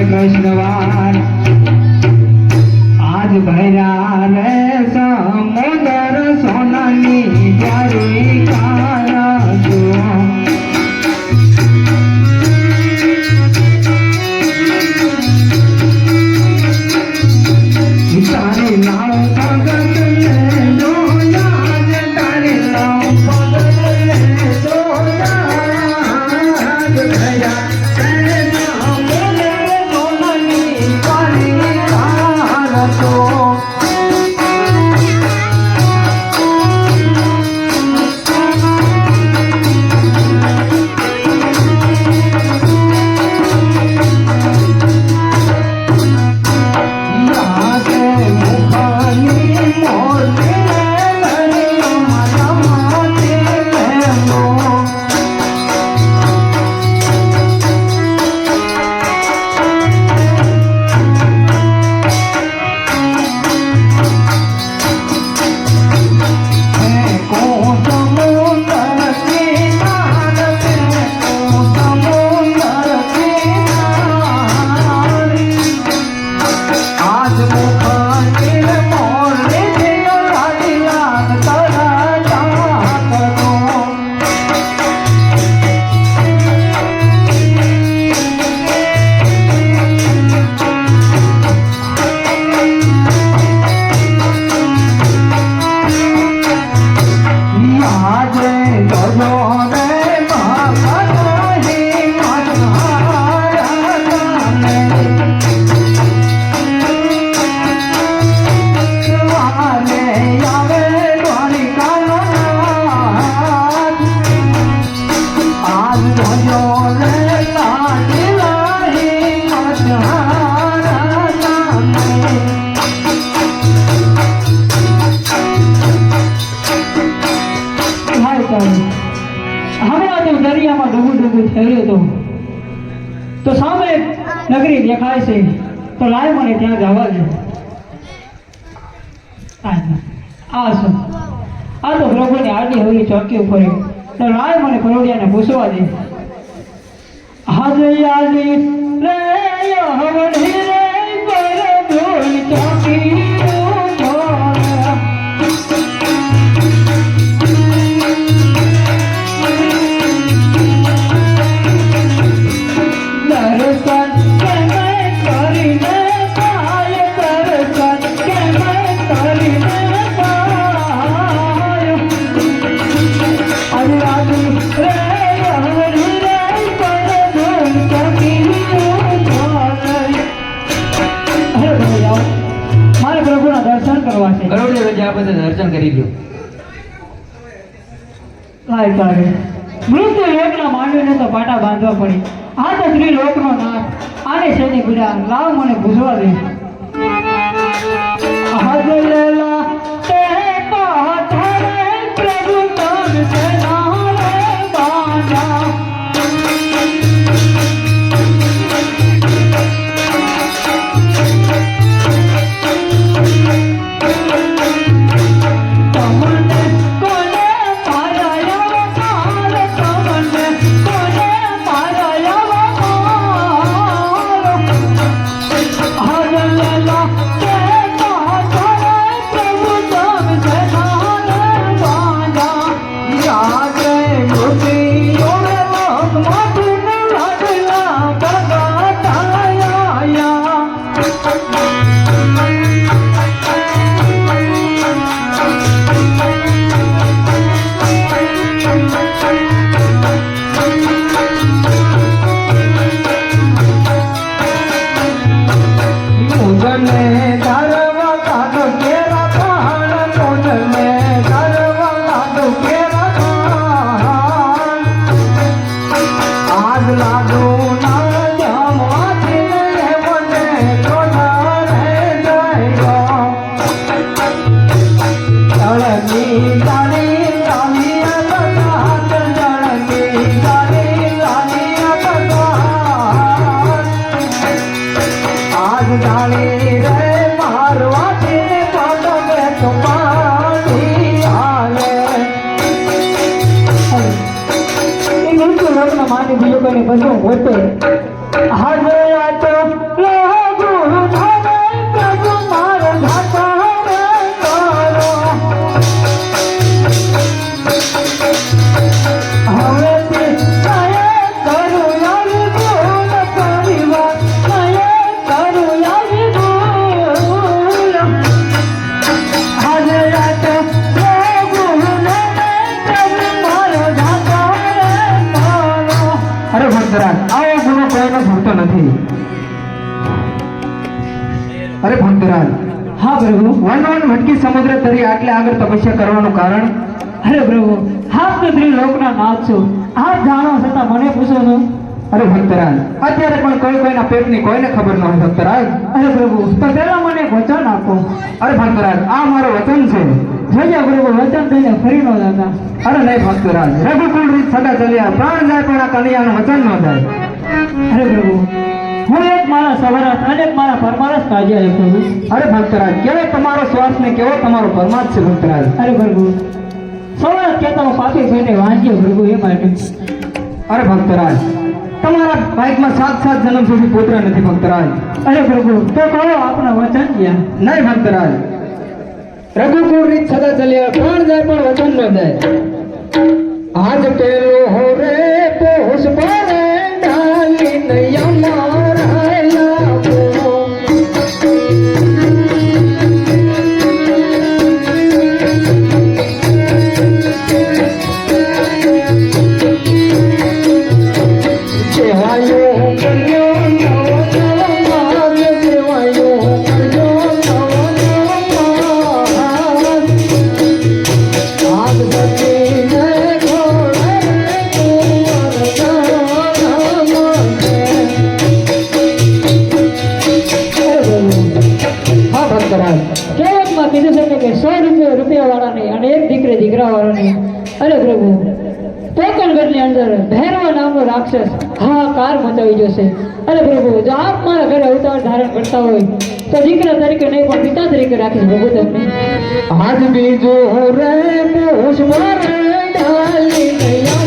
કૃષ્ણવાન આજ ભર્યા રે સમુદર સોનાની જારી કારા જો તારી લાવ ભગત ને જોયા તારી લાવ ભગત ને જોયા ભર્યા તો સામે નગરી દેખાય છે તો લાય મને ત્યાં જવા દે આ તો પ્રભુની આડી હવી ચોકી ઉપર તો લાય મને કરોડિયાને પૂછવા દે હાજે આડી રે હવડી રે પ્રભુની ચોકી દર્શન કરી લો મૃત્યુ લોકના માંડવીને તો પાટા બાંધવા પડી આ તો સ્ત્રી લોકનો નાશ આને શેની પીડા લાવ મને પૂછવા દે હજ લેલા તે પાથરે પ્રભુ તન સે નારે બાંધા માની બીજું કઈ બધું હોતે હાજર હું કોઈને ભૂલતો નથી. અરે ભક્તરાજ, હા પ્રભુ. વન ભટકી સમુદ્ર તરી આટલે આગળ તપસ્યા કરવાનું કારણ? અરે પ્રભુ, આપ તો ત્રિલોકના નાથ છો, આપ જાણો છતાં મને પૂછો છો. અરે ભક્તરાજ, અત્યારે પણ કોઈના પેટની કોઈને ખબર ન હોય ભક્તરાજ. અરે પ્રભુ, તો પહેલા મને એક વચન આપો. અરે ભક્તરાજ, આ મારું વચન છે. જોજો પ્રભુ, વચન થઈને ફરી ન જતા. અરે નહીં ભક્તરાજ, રઘુકુળ રીત સદા ચાલ્યા, પ્રાણ જાય પણ આ કનૈયાનું વચન ન જાય. અરે પ્રભુ, હું એક મારા સવરત અને એક મારા પરમારસ કાજ્ય છે પ્રભુ. અરે ભક્તરાજ, કેવો તમારો શ્વાસ ને કેવો તમારો પરમાર્થ છે ભક્તરાજ. અરે પ્રભુ, સવરત કહેતા હું પાપી પેટે વાંચ્યો પ્રભુ, એ માટે. અરે ભક્તરાજ, તમારા બાઇકમાં 7 જન્મ સુધી પુત્ર નથી ભક્તરાજ. અરે પ્રભુ, તો કહો આપણા વચન ક્યાં? નહીં ભક્તરાજ, રઘુકુળ રીત સદા ચાલ્યા, પ્રાણ જાય પણ વચન ન જાય. આજ પેલો હો રે પોષ પડે ડાલી નૈયા લાગો. કહેવતમાં કીધું છે કે 100 રૂપિયા વાળાની અને એક દીકરા વાળાની. અરે પ્રભુ, પોકણગઢની અંદર ભૈરવા નામનો રાક્ષસ હાહાકાર મચાવી જશે. અરે પ્રભુ, જો આપ મારા ઘરે અવતાર ધારણ કરતા હોય તો દીકરા તરીકે નહીં પણ પિતા તરીકે રાખીશ પ્રભુ તમને. આજ બીજો રે પોષ મારે ડાલી નૈયા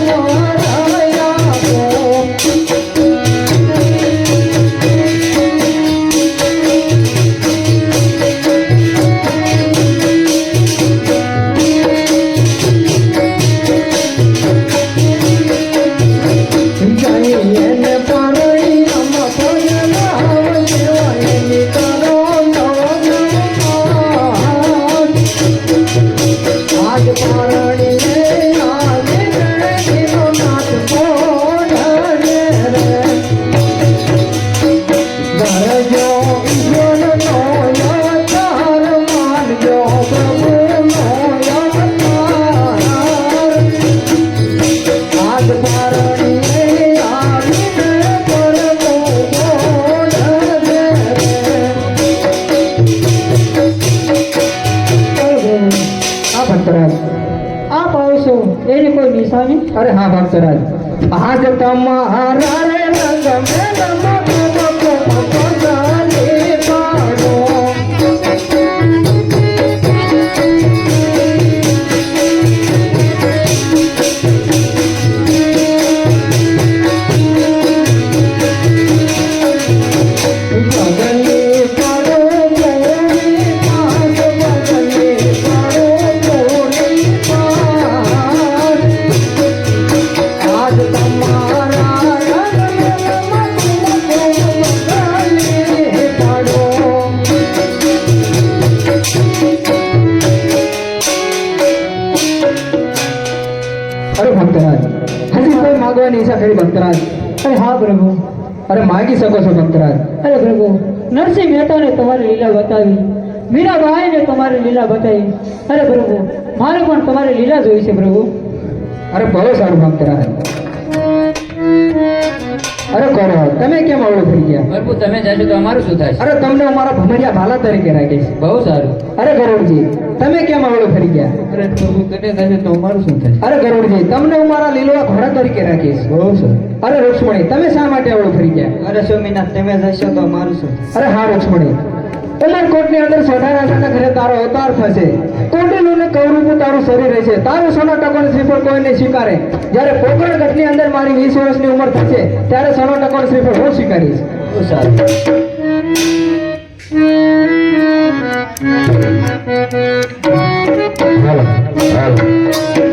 આપ આવશો એની કોઈ નિશાની? અરે હા ભક્તરાજ, આજ તમારા રે રંગ માગવાની ઈચ્છા કરી ભક્તરાજ? અરે હા પ્રભુ. અરે માગી શકો છો ભક્તરાજ. અરે પ્રભુ, નરસિંહ મહેતાને તમારી લીલા બતાવી, મીરાબાઈને તમારી લીલા બતાવી. અરે પ્રભુ, મારે પણ તમારી લીલા જોઈ છે પ્રભુ. અરે બહુ સારું ભક્તરાજ. અરે કરો, તમે કેમ આવડો થઈ ગયા? પ્રભુ તમે જાશો તો અમારું શું થાય? અરે તમને અમારા ભમરિયા ભાલા તરીકે રાખીશ. બહુ સારું. અરે ગરુડજી, તમે કેમ આવડો ફરી ગયા? અરે પ્રભુ તમે જાશો તો અમારું શું થાય? અરે ગરુડજી, તમને હું મારા લીલવા ઘોડા તરીકે રાખીશ. બહુ સારું. અરે રૂક્ષ્મણી, તમે શા માટે આવડો ફરી ગયા? અરે સ્વામીનાથ તમે જાશો તો અમારું શું થાય? અરે હા રૂક્ષ્મણી, ઉમરકોટની અંદર સોઢા રાજાના ઘરે તારો અવતાર થશે. કોટેલું ને કૌરવનું તારું શરીર રહેશે. તારું સોના ટકોણ શ્રીફળ કોઈ નહીં સ્વીકારે. જ્યારે પોકરણગઢની અંદર મારી 20 વર્ષની ઉંમર થશે ત્યારે સોના ટકોણ શ્રીફળ હું સ્વીકારીશ. બહુ સારું. હાલો હાલો.